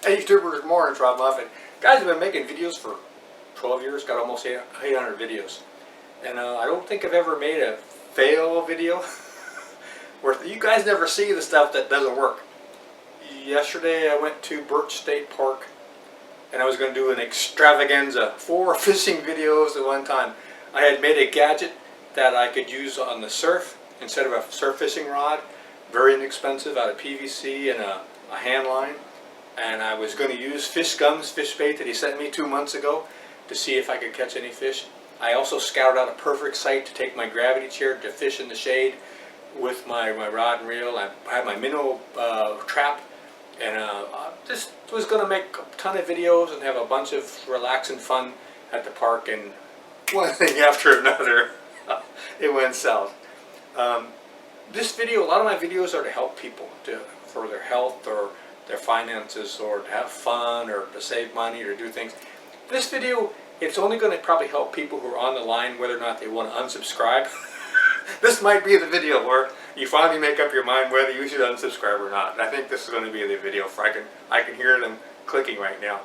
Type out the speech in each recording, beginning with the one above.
Hey YouTubers, more it's Rob Muffin. Guys, have been making videos for 12 years, got almost 800 videos. And I don't think I've ever made a fail video where you guys never see the stuff that doesn't work. Yesterday I went to Birch State Park and I was going to do an extravaganza, 4 fishing videos at one time. I had made a gadget that I could use on the surf instead of a surf fishing rod, very inexpensive, out of PVC and a hand line. And I was going to use fish gums, fish bait that he sent me 2 months ago to see if I could catch any fish. I also scouted out a perfect site to take my gravity chair to fish in the shade with my rod and reel. I had my minnow trap, and I just was going to make a ton of videos and have a bunch of relaxing fun at the park, and one thing after another, it went south. This video, a lot of my videos are to help people for their health or their finances, or to have fun, or to save money, or to do things. This video, it's only going to probably help people who are on the line whether or not they want to unsubscribe. This might be the video where you finally make up your mind whether you should unsubscribe or not. I think this is going to be the video for I can hear them clicking right now.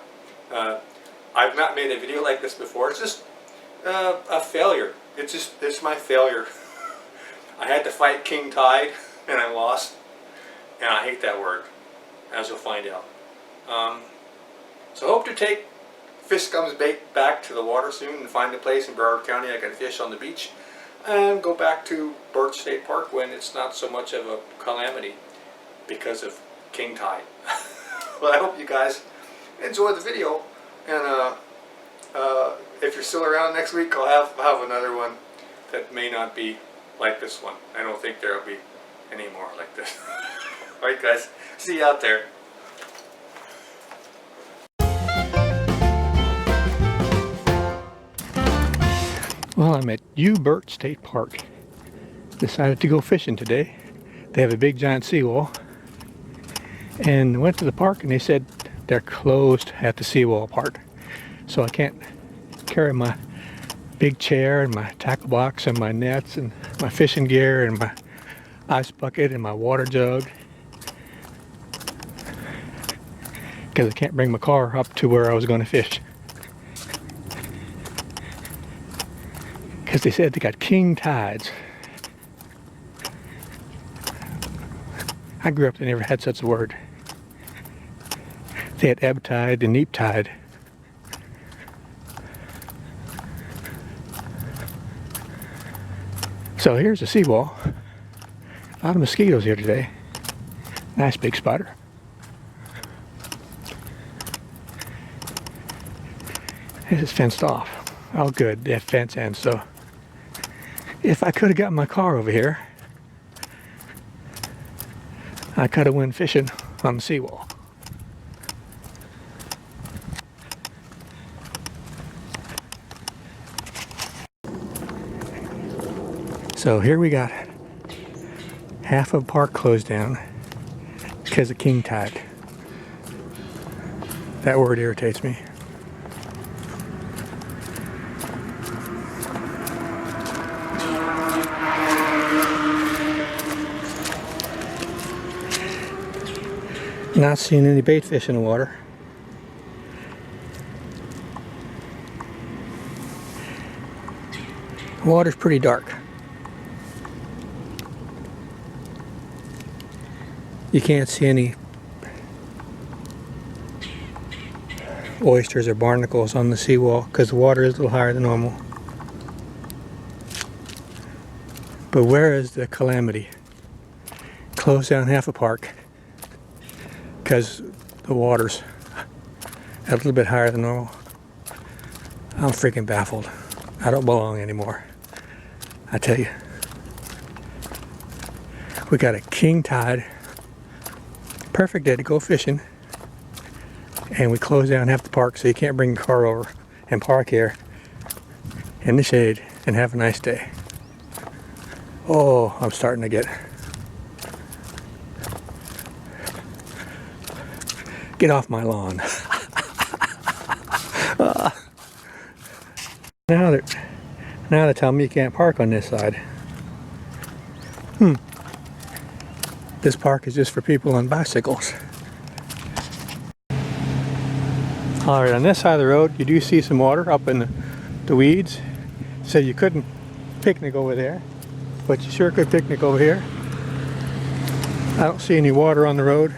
I've not made a video like this before. It's just a failure. It's my failure. I had to fight King Tide and I lost, and I hate that word, as you'll find out. So hope to take fish gums bait back to the water soon and find a place in Broward County I can fish on the beach and go back to Birch State Park when it's not so much of a calamity because of King Tide. Well, I hope you guys enjoy the video, and if you're still around next week, I'll have another one that may not be like this one. I don't think there'll be any more like this. Alright guys, see you out there. Well, I'm at U Birch State Park. Decided to go fishing today. They have a big giant seawall. And went to the park and they said they're closed at the seawall part. So I can't carry my big chair and my tackle box and my nets and my fishing gear and my ice bucket and my water jug, because I can't bring my car up to where I was going to fish, because they said they got king tides. I grew up, they never had such a word. They had ebb tide and neap tide. So here's the seawall. A lot of mosquitoes here today. Nice big spider. This is fenced off. Oh good, they have fence ends. So if I could have gotten my car over here, I could have went fishing on the seawall. So here we got half of the park closed down because of king tide. That word irritates me. Not seeing any bait fish in the water. The water's pretty dark. You can't see any oysters or barnacles on the seawall because the water is a little higher than normal. But where is the calamity? Closed down half a park because the water's a little bit higher than normal. I'm freaking baffled. I don't belong anymore. I tell you. We got a king tide. Perfect day to go fishing, and we close down half the park so you can't bring the car over and park here in the shade and have a nice day. Oh, I'm starting to get off my lawn. Now they're telling me you can't park on this side. This park is just for people on bicycles. Alright, on this side of the road you do see some water up in the weeds. So you couldn't picnic over there, but you sure could picnic over here. I don't see any water on the road.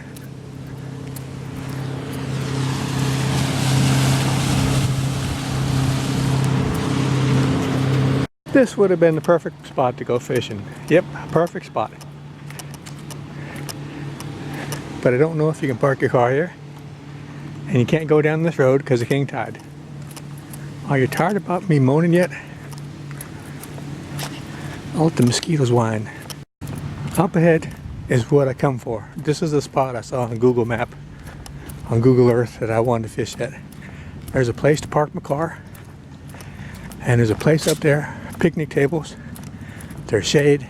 This would have been the perfect spot to go fishing. Yep, perfect spot. But I don't know if you can park your car here. And you can't go down this road because of king tide. Are you tired about me moaning yet? I'll let the mosquitoes whine. Up ahead is what I come for. This is the spot I saw on Google Map, on Google Earth, that I wanted to fish at. There's a place to park my car. And there's a place up there, picnic tables. There's shade.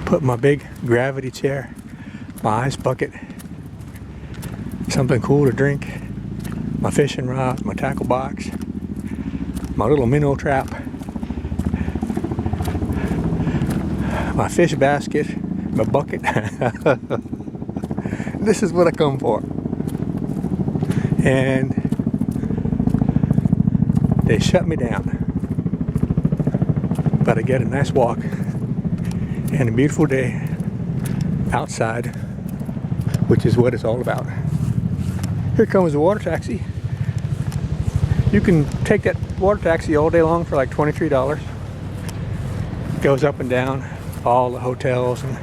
Put my big gravity chair, my ice bucket, something cool to drink, my fishing rod, my tackle box, my little minnow trap, my fish basket, my bucket. This is what I come for. And they shut me down. But I get a nice walk and a beautiful day outside, which is what it's all about. Here comes the water taxi. You can take that water taxi all day long for like $23. Goes up and down all the hotels and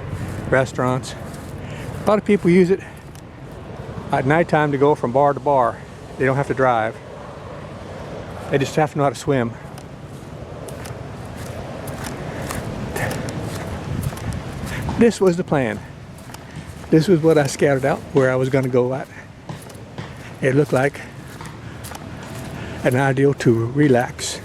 restaurants. A lot of people use it at nighttime to go from bar to bar. They don't have to drive. They just have to know how to swim. This was the plan. This was what I scouted out where I was going to go at. It looked like an ideal to relax.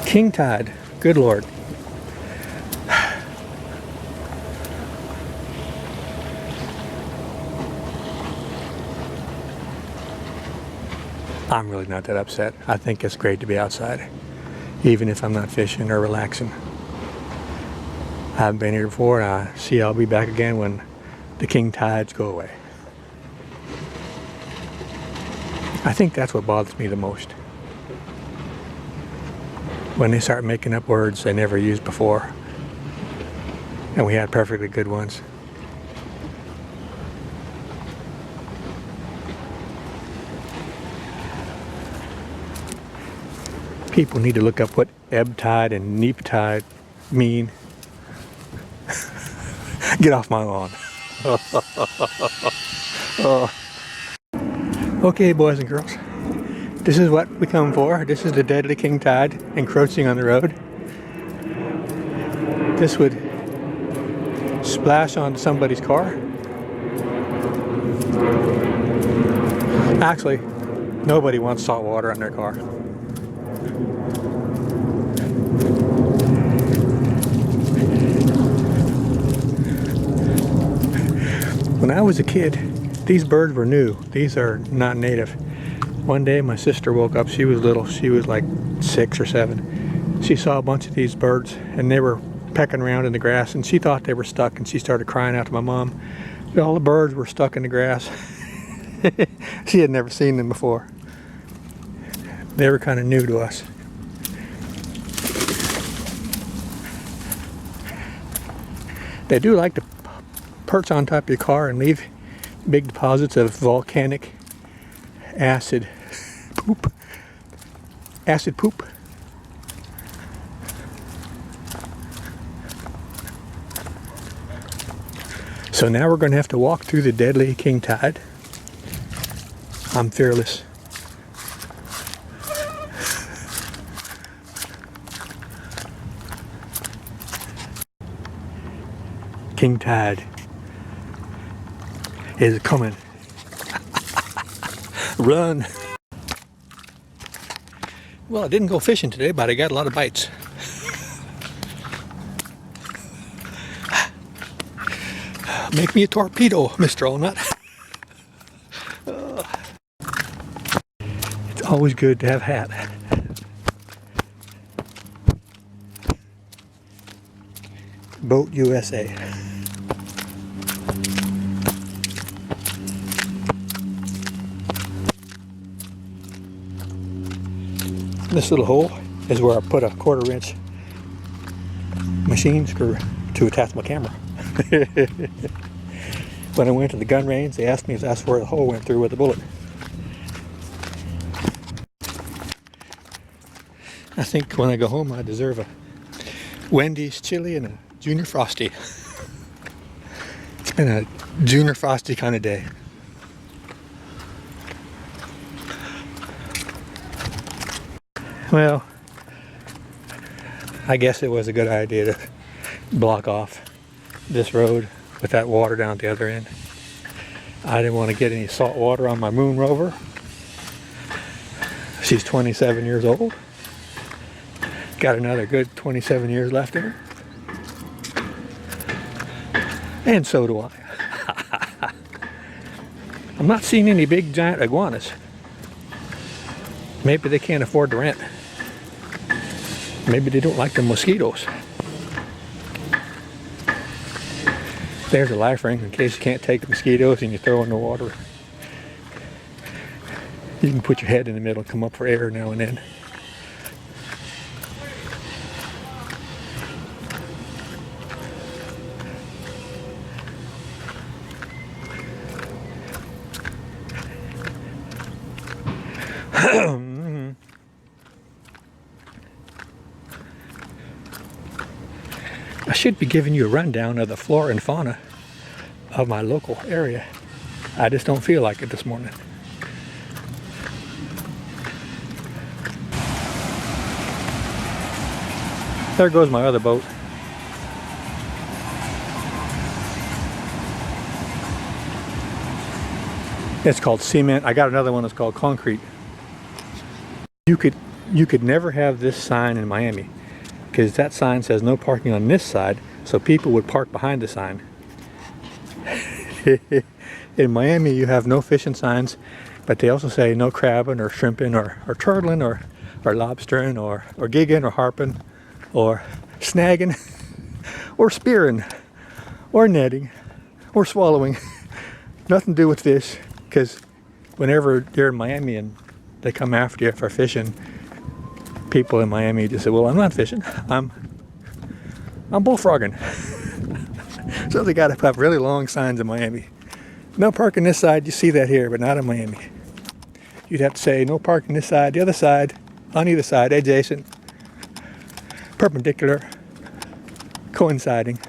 King tide, good Lord. I'm really not that upset. I think it's great to be outside, even if I'm not fishing or relaxing. I haven't been here before, and I see I'll be back again when the king tides go away. I think that's what bothers me the most. When they start making up words they never used before. And we had perfectly good ones. People need to look up what ebb tide and neap tide mean. Get off my lawn. Oh. Okay, boys and girls. This is what we come for. This is the deadly king tide encroaching on the road. This would splash onto somebody's car. Actually, nobody wants salt water on their car. When I was a kid, these birds were new. These are not native. One day my sister woke up. She was little. She was like 6 or 7. She saw a bunch of these birds and they were pecking around in the grass, and she thought they were stuck, and she started crying out to my mom. All the birds were stuck in the grass. She had never seen them before. They were kind of new to us. They do like to perch on top of your car and leave big deposits of volcanic acid poop. Acid poop. So now we're going to have to walk through the deadly king tide. I'm fearless. King tide is coming. Run. Well, I didn't go fishing today, but I got a lot of bites. Make me a torpedo, Mr. Allnut. It's always good to have a hat. Boat USA. This little hole is where I put a 1/4 inch machine screw to attach my camera. When I went to the gun range, they asked me if that's where the hole went through with the bullet. I think when I go home, I deserve a Wendy's chili and a Junior Frosty. It's been a Junior Frosty kind of day. Well, I guess it was a good idea to block off this road with that water down at the other end. I didn't want to get any salt water on my Moon Rover. She's 27 years old. Got another good 27 years left in her. And so do I. I'm not seeing any big giant iguanas. Maybe they can't afford to rent. Maybe they don't like the mosquitos. There's a life ring in case you can't take the mosquitoes and you throw in the water. You can put your head in the middle and come up for air now and then. I should be giving you a rundown of the flora and fauna of my local area. I just don't feel like it this morning. There goes my other boat. It's called cement. I got another one that's called concrete. You could never have this sign in Miami, because that sign says no parking on this side, so people would park behind the sign. In Miami, you have no fishing signs, but they also say no crabbing or shrimping or turtling or lobstering or gigging or harping or snagging or spearing or netting or swallowing. Nothing to do with fish, because whenever you're in Miami and they come after you for fishing, people in Miami just say, well, I'm not fishing, I'm bullfrogging. So they got to have really long signs in Miami. No parking this side, you see that here, but not in Miami. You'd have to say no parking this side, the other side, on either side, adjacent, perpendicular, coinciding,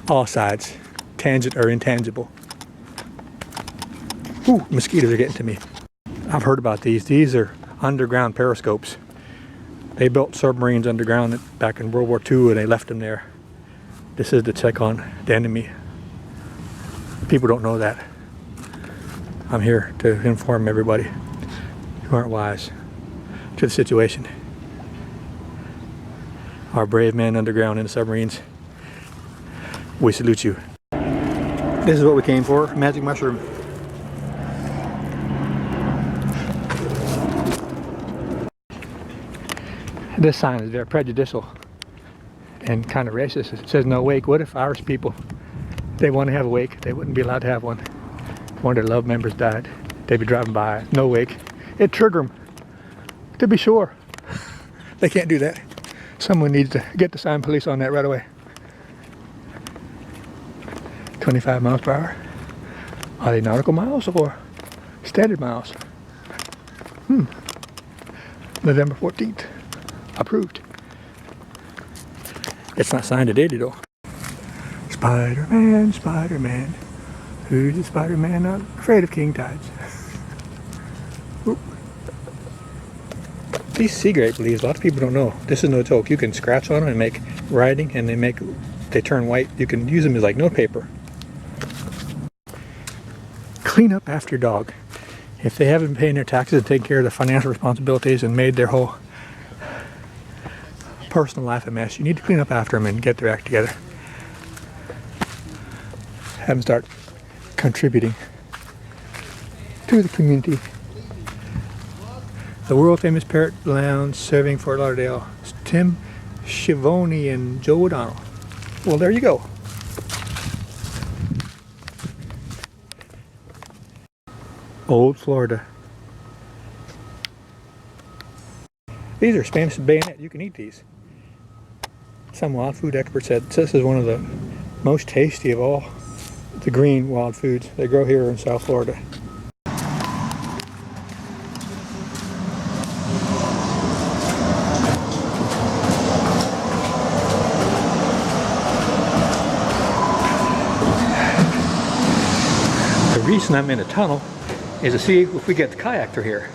all sides, tangent or intangible. Ooh, mosquitoes are getting to me. I've heard about these. These are underground periscopes. They built submarines underground back in World War II and they left them there. This is to check on the enemy. People don't know that. I'm here to inform everybody who aren't wise to the situation. Our brave men underground in the submarines, we salute you. This is what we came for, magic mushroom. This sign is very prejudicial and kind of racist. It says no wake. What if Irish people, they want to have a wake, they wouldn't be allowed to have one? One of their love members died. They'd be driving by, no wake. It'd trigger them, to be sure. They can't do that. Someone needs to get the sign police on that right away. 25 miles per hour. Are they nautical miles or standard miles? November 14th. Approved. It's not signed today though. Spider-Man, Spider-Man. Who's the Spider-Man not afraid of king tides? Oop. These sea grape leaves, a lot of people don't know. This is no joke. You can scratch on them and make writing, and they turn white. You can use them as like notepaper. Clean up after your dog. If they haven't been paying their taxes and taken care of their financial responsibilities and made their whole personal life a mess, you need to clean up after them and get their act together. Have them start contributing to the community. The world famous Parrot Lounge serving Fort Lauderdale. Tim Schiavone and Joe O'Donnell. Well, there you go. Old Florida. These are Spanish bayonet. You can eat these. Some wild food expert said this is one of the most tasty of all the green wild foods they grow here in South Florida. The reason I'm in a tunnel is to see if we get the kayak through here.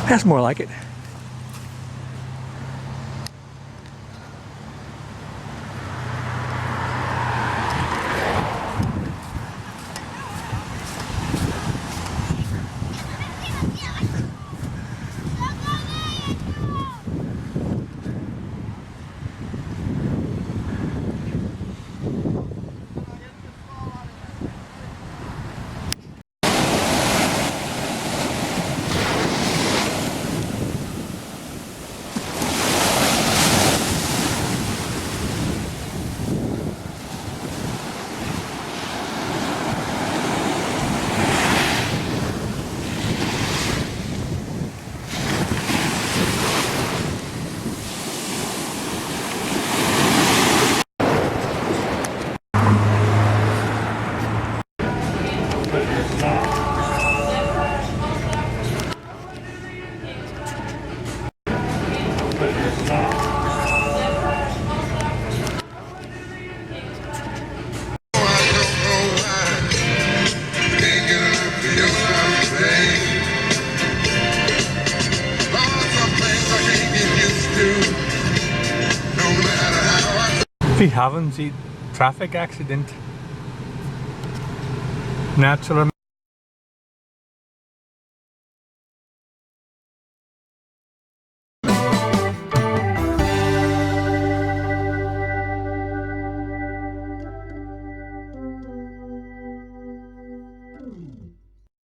That's more like it. Wir haben sie Traffic accident. Natural